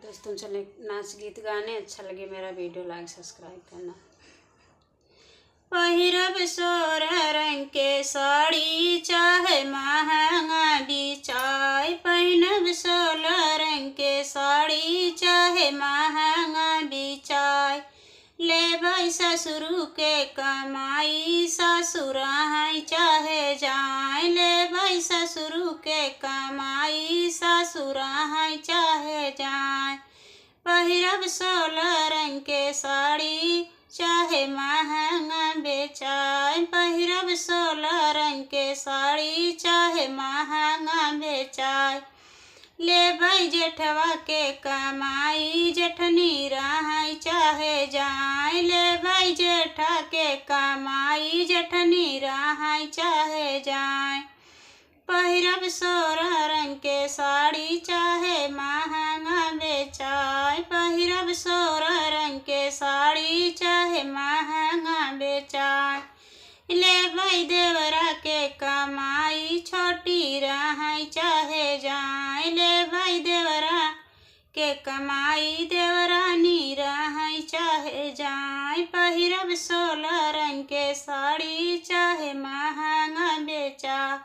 दोस्तों चले नाच गीत गाने। अच्छा लगे मेरा वीडियो लाइक सब्सक्राइब करना। पहिरब सोरह रंग के साड़ी चाहे महंगा बिचाई, पहिनब 16 रंग के साड़ी चाहे महंगा बिचाई। लेबै ससुरु के कमाई ससुर हैं चाहे जाए, लेबै ससुरु के कमाई ससुर हैं चाहे जाए। पहिरब 16 रंग के साड़ी चाहे महंगा बेचाए, पहिरब 16 रंग के साड़ी चाहे महंगा बेचाए। लेबै जेठवा के कमाई जेठनी रहे चाहे जाए, लेबै जेठा के कमाई जेठनी रहे चाहे जाए। पहिरब 16 रंग के साड़ी चाहे महंगा बेचाए, पहिरब 16 रंग के साड़ी चाहे महंगा बेचाए। लेबै देवरा के कमाई छोटी रहे चाहे जाए, लेबै देवरा के कमाई देवरानी रहे चाहे जाए। पहिरब 16 रंग के साड़ी चाहे महंगा बेचाए,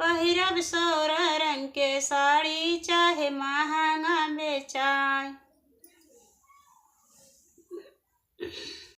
पहिरब 16 रंग के साड़ी चाहे महंगा बेचाए।